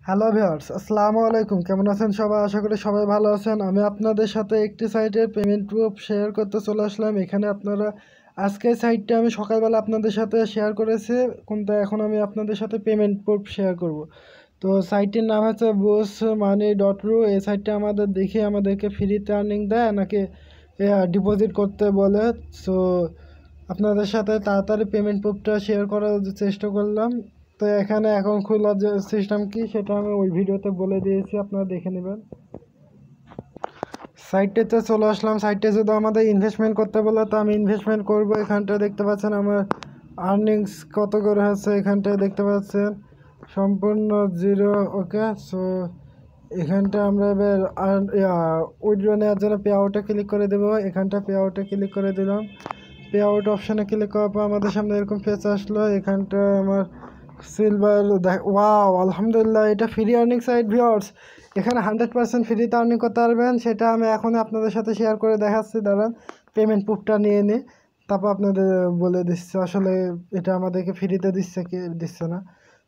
Hello viewers, আসসালামু আলাইকুম। কেমন আছেন সবাই? আশা করি সবাই ভালো আছেন। আমি আপনাদের সাথে একটি সাইটের পেমেন্ট প্রুফ শেয়ার করতে চলে আসলাম। এখানে আপনারা আজকে সাইটটা আমি সকালবেলা আপনাদের সাথে শেয়ার করেছি, কিন্তু এখন আমি আপনাদের সাথে পেমেন্ট প্রুফ শেয়ার করব। তো সাইটটির নাম হচ্ছে busmoney.ru। এই সাইটটা আমাদেরকে ফ্রিতে আর্নিং দেয় নাকি ডিপোজিট করতে বলে। সো আপনাদের সাথে তাড়াতাড়ি পেমেন্ট প্রুফটা শেয়ার করার চেষ্টা করলাম। তো এখানে অ্যাকাউন্ট খোলার যে সিস্টেম কি সেটা আমি ওই ভিডিওতে বলে দিয়েছি, আপনারা দেখে নেবেন। সাইটটাতে চলে আসলাম। সাইটে যদি আমাদের ইনভেস্টমেন্ট করতে বলে তো আমি ইনভেস্টমেন্ট করব। এখানটা দেখতে পাচ্ছেন আমার আর্নিংস কত করে আছে, এখানটায় দেখতে পাচ্ছেন সম্পূর্ণ জিরো। ওকে, সো এখানটা আমরা এবার উইথড্র নেওয়ার জন্য পে আউটে ক্লিক করে দেবো। এখানটা পে আউটে ক্লিক করে দিলাম। পে আউট অপশানে ক্লিক করার পর আমাদের সামনে এরকম পেজ আসলো। এখানটা আমার সিলভার ওয়াও, আলহামদুলিল্লাহ, এটা ফ্রি আর্নিং সাইট ভিউয়ার্স। এখানে 100% ফ্রিতে আর্নিং করতে পারবেন। সেটা আমি এখন আপনাদের সাথে শেয়ার করে দেখাচ্ছি। দাঁড়ান, পেমেন্ট প্রুফটা নিয়ে নিই, তারপর আপনাদের বলে দিচ্ছি আসলে এটা আমাদেরকে ফ্রিতে দিচ্ছে কি দিচ্ছে না।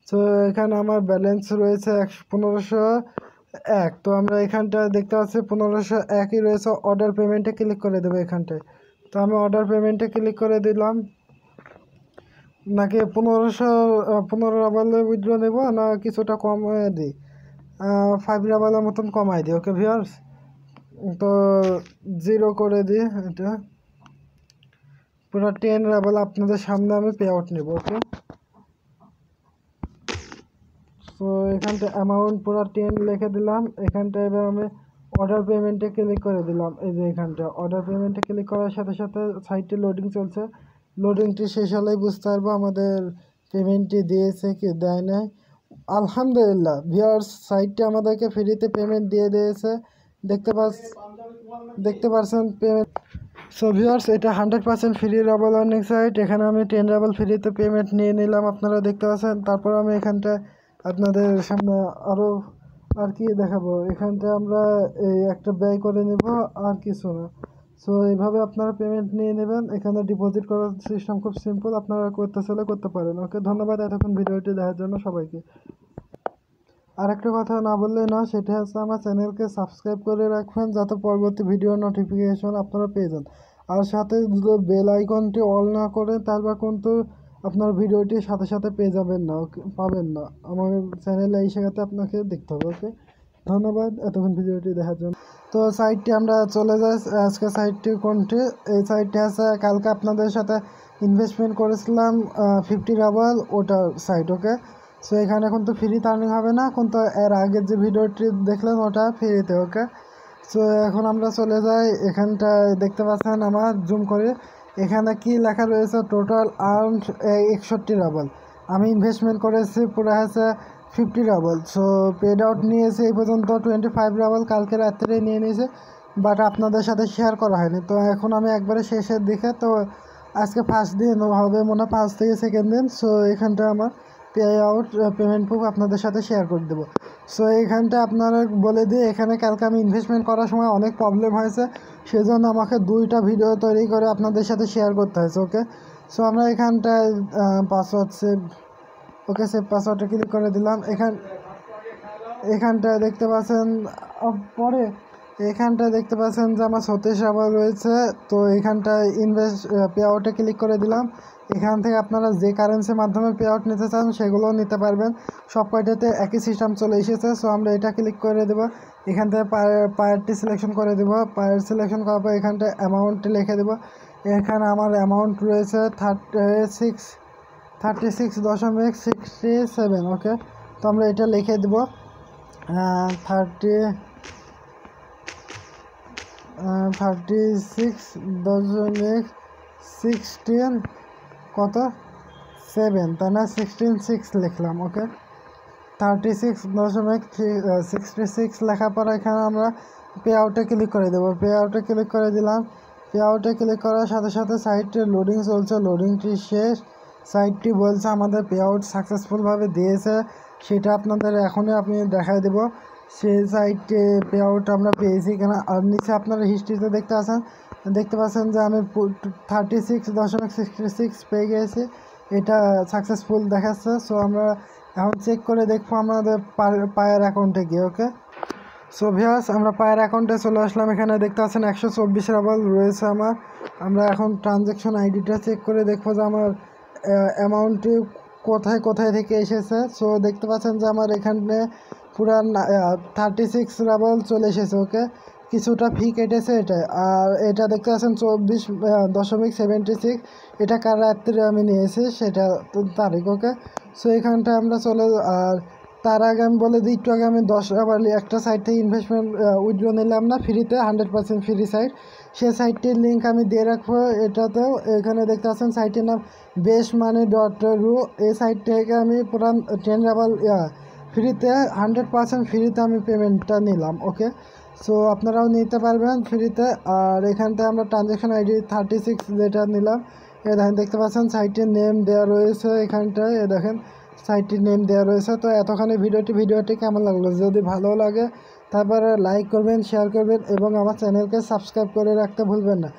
তো এখানে আমার ব্যালেন্স রয়েছে 1501। তো আমরা এখানটা দেখতে পাচ্ছি 1501ই রয়েছে। অর্ডার পেমেন্টে ক্লিক করে দেবো এখানটায়। তো আমি অর্ডার পেমেন্টে ক্লিক করে দিলাম। নাকি 15 রাবালে উইথড্র নেব না কিছুটা কমিয়ে দিই, 5 রাবালের মতন কমাই দিই। ওকে ভিউয়ার্স, তো 0 করে দিই। এটা পুরো 10 রাবাল আপনাদের সামনে আমি পে আউট নেব। ওকে, তো এখানটা অ্যামাউন্ট পুরো 10 লিখে দিলাম। এখানটা এবার আমি অর্ডার পেমেন্টে ক্লিক করে দিলাম। এই যে এখানটা অর্ডার পেমেন্টে ক্লিক করার সাথে সাথে সাইটে লোডিং চলছে। লোডিংটি শেষ হলেই বুঝতে পারবো আমাদের পেমেন্টটি দিয়েছে কি দেয় নাই। আলহামদুলিল্লাহ ভিউয়ার্স, সাইটটি আমাদেরকে ফ্রিতে পেমেন্ট দিয়ে দিয়েছে। দেখতে পাচ্ছেন পেমেন্ট। সো ভিউয়ার্স, এটা 100% ফ্রি রাবল আর্নিং সাইট। এখানে আমি 10 রাবল ফ্রিতে পেমেন্ট নিয়ে নিলাম, আপনারা দেখতে পাচ্ছেন। তারপর আমি এখানটা আপনাদের সামনে আরও আর কি দেখাবো। এখানটা আমরা এই একটা ব্যয় করে নেব, আর কিছু না। সো এইভাবে আপনারা পেমেন্ট নিয়ে নেবেন। এখানে ডিপোজিট করার সিস্টেম খুব সিম্পল, আপনারা করতে চাইলে করতে পারেন। ওকে, ধন্যবাদ এতক্ষণ ভিডিওটি দেখার জন্য সবাইকে। আর একটা কথা না বললে না, সেটা হচ্ছে আমার চ্যানেলকে সাবস্ক্রাইব করে রাখবেন যাতে পরবর্তী ভিডিও নোটিফিকেশন আপনারা পেয়ে যান। আর সাথে যদি বেল আইকনটি অল না করেন তাহলে কিন্তু আপনার ভিডিওটি সাথে সাথে পেয়ে যাবেন না, ওকে, পাবেন না। আমার চ্যানেলে এই জায়গাতে আপনাকে দেখতে হবে। ওকে, ধন্যবাদ এতক্ষণ ভিডিওটি দেখার জন্য। তো সাইটটি আমরা চলে যাই। আজকে সাইটটি কোনটি? এই সাইটটি আছে কালকে আপনাদের সাথে ইনভেস্টমেন্ট করেছিলাম 50 রাবাল, ওটার সাইট। ওকে, সো এখানে কিন্তু ফ্রিতে আর্নিং হবে না, কিন্তু এর আগের যে ভিডিওটি দেখলেন ওটা ফ্রিতে। ওকে, সো এখন আমরা চলে যাই। এখানটায় দেখতে পাচ্ছেন আমার জুম করে এখানে কি লেখা রয়েছে, টোটাল আর্ন 61 রাবল। আমি ইনভেস্টমেন্ট করেছি পুরো আছে 50 রাবল। সো পেড আউট নিয়েছে এই পর্যন্ত 25 রাবল, কালকে রাত্রে নিয়ে নিয়েছে, বাট আপনাদের সাথে শেয়ার করা হয়নি। তো এখন আমি একবারে শেষের দিকে, তো আজকে ফার্স্ট দিন হবে মনে হয়, 5 থেকে সেকেন্ড দিন। সো এখানটা আমার পে আউট পেমেন্ট প্রুফ আপনাদের সাথে শেয়ার করে দেবো। সো এইখানটা আপনারা বলে দিই, এখানে কালকে আমি ইনভেস্টমেন্ট করার সময় অনেক প্রবলেম হয়েছে, সেজন্য আমাকে 2টা ভিডিও তৈরি করে আপনাদের সাথে শেয়ার করতে হয়েছে। ওকে, সো আমরা এখানটায় পাসওয়ার্ড সেভ, ওকে, সেভ পাসওয়ার্ডে ক্লিক করে দিলাম। এখানটায় দেখতে পাচ্ছেন পরে এখানটায় দেখতে পাচ্ছেন যে আমার 36 রাবার রয়েছে। তো এখানটায় ইনভেস্ট পে আউটে ক্লিক করে দিলাম। এখান থেকে আপনারা যে কারেন্সির মাধ্যমে পে আউট নিতে চান সেগুলোও নিতে পারবেন। সব কয়টাতে একই সিস্টেম চলে এসেছে। সো আমরা এটা ক্লিক করে দেবো। এখান থেকে পায়ারটি সিলেকশন করে দেবো। পায়ার সিলেকশন করার পর এখানটায় অ্যামাউন্টটি লিখে দেবো। এখানে আমার অ্যামাউন্ট রয়েছে 36.67। ওকে, তো আমরা এটা লিখে দেবো 36.16 কত 7, তাই না? 16.6 লিখলাম। ওকে, 36.66 লেখার পর এখানে আমরা পে আউটে ক্লিক করে দেবো। পে আউটে ক্লিক করে দিলাম। পে আউটে ক্লিক করার সাথে সাথে সাইটটি লোডিং চলছে। লোডিংটি শেষ। সাইটটি বলছে আমাদের পে আউট সাকসেসফুলভাবে দিয়েছে, সেটা আপনাদের এখনই আমি দেখাই দেবো। সেই সাইটে পে আউট আমরা পেয়েছি কিনা। আর নিচে আপনারা হিস্ট্রিতে দেখতে পাচ্ছেন যে আমি 36.66 পেয়ে গিয়েছি, এটা সাকসেসফুল দেখাচ্ছে। সো আমরা এখন চেক করে দেখবো আমাদের পায়ের অ্যাকাউন্টে গিয়ে। ওকে, সো ভিউয়ার্স আমরা পায়ের অ্যাকাউন্টে চলে আসলাম। এখানে দেখতে পাচ্ছেন 124 রাবাল রয়েছে আমার। আমরা এখন ট্রানজ্যাকশন আইডিটা চেক করে দেখবো যে আমার অ্যামাউন্টটি কোথায় কোথায় থেকে এসেছে। সো দেখতে পাচ্ছেন যে আমার এখানে পুরা 36 রাবাল চলে এসেছে। ওকে, কিছুটা ফি কেটেছে এটা। আর এটা দেখতে পাচ্ছেন 24.76, এটা কার রাত্রে আমি নিয়েছি সেটা তারিখ। ওকে, সো এখানটা আমরা চলে, আর তার আগে আমি বলে দিই, একটু আগে আমি 10 রাবাল একটা সাইট থেকে ইনভেস্টমেন্ট উইথড্র নিলাম না ফ্রিতে, 100% ফ্রি সাইট। সেই সাইটটির লিঙ্ক আমি দিয়ে রাখবো এটাতেও। এখানে দেখতে পাচ্ছেন সাইটের নাম bestmoney.ru। এই সাইট থেকে আমি পুরান 10 রাবাল ফ্রিতে 100% ফ্রিতে আমি পেমেন্টটা নিলাম। ওকে, সো আপনারাও নিতে পারবেন ফ্রিতে। আর এখানটা আমরা ট্রানজ্যাকশন আইডি 36 যেটা নিলাম, এ দেখেন দেখতে পাচ্ছেন সাইটের নেম দেওয়া রয়েছে এখানটায়। এ দেখেন সাইটটির নেম দেওয়া রয়েছে। তো এতক্ষণে ভিডিওটি কেমন লাগলো? যদি ভালো লাগে তারপরে লাইক করবেন, শেয়ার করবেন এবং আমার চ্যানেলকে সাবস্ক্রাইব করে রাখতে ভুলবেন না।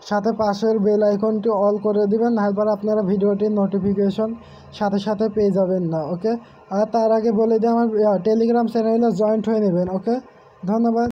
সাথে পাশের বেল আইকনটি অল করে দিবেন, নাহলে আপনারা ভিডিওটির নোটিফিকেশন সাথে সাথে পেয়ে যাবেন না। ওকে, আর তার আগে বলে দিই আমার টেলিগ্রাম চ্যানেলে জয়েন্ট হয়ে নেবেন। ওকে, ধন্যবাদ।